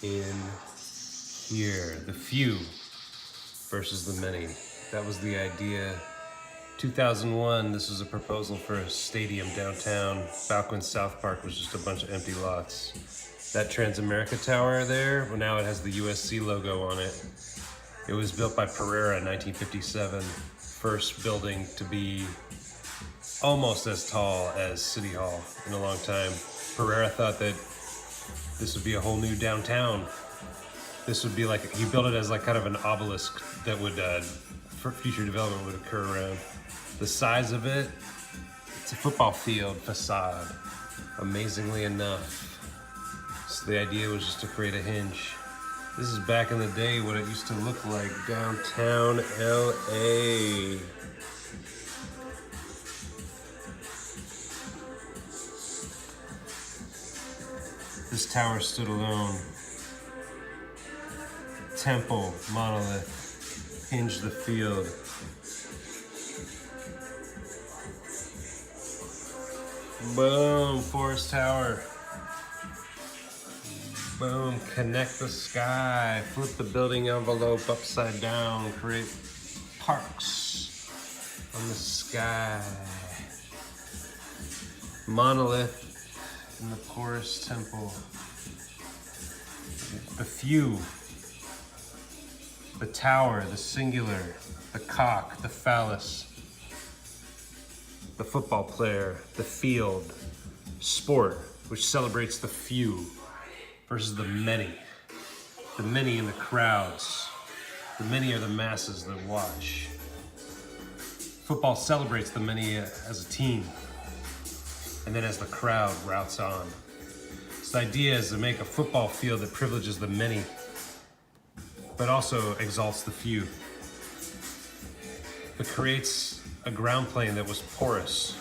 in here. The few versus the many. That was the idea. 2001, this was a proposal for a stadium downtown. Falcon South Park was just a bunch of empty lots. That Transamerica Tower there, well, now it has the USC logo on it. It was built by Pereira in 1957. First building to be almost as tall as City Hall in a long time. Pereira thought that this would be a whole new downtown. This would be like, he built it as like kind of an obelisk that would, for future development would occur around. The size of it, it's a football field facade, amazingly enough. So the idea was just to create a hinge. This is back in the day what it used to look like downtown LA. This tower stood alone. Temple, monolith, hinged the field. Boom, Forest Tower. Boom, connect the sky, flip the building envelope upside down, create parks on the sky. Monolith in the Porous Temple. The few, the tower, the singular, the cock, the phallus, the football player, the field, sport, which celebrates the few versus the many in the crowds. The many are the masses that watch. Football celebrates the many as a team, and then as the crowd routes on. So the idea is to make a football field that privileges the many, but also exalts the few. It creates a ground plane that was porous,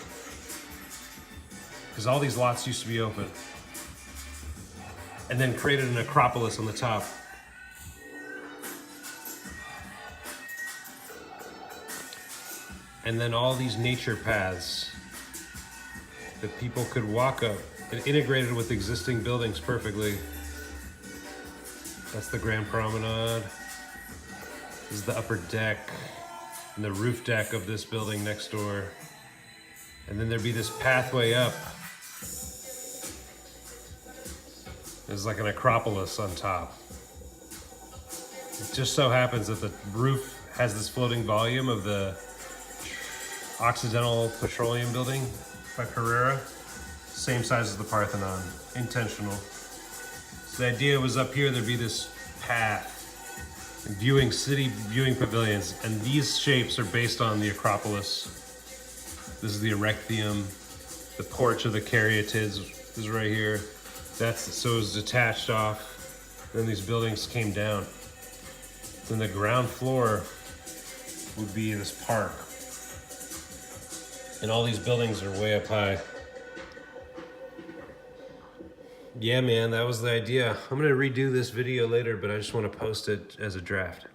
because all these lots used to be open, and then created an acropolis on the top. And then all these nature paths that people could walk up and integrated with existing buildings perfectly. That's the Grand Promenade. This is the upper deck and the roof deck of this building next door. And then there'd be this pathway up. There's like an acropolis on top. It just so happens that the roof has this floating volume of the Occidental Petroleum Building by Pereira. Same size as the Parthenon, intentional. So the idea was up here there'd be this path, and viewing city viewing pavilions, and these shapes are based on the Acropolis. This is the Erechtheum, the porch of the Caryatids is right here. So it was detached off, then these buildings came down. Then the ground floor would be this park. And all these buildings are way up high. Yeah, man, that was the idea. I'm gonna redo this video later, but I just want to post it as a draft.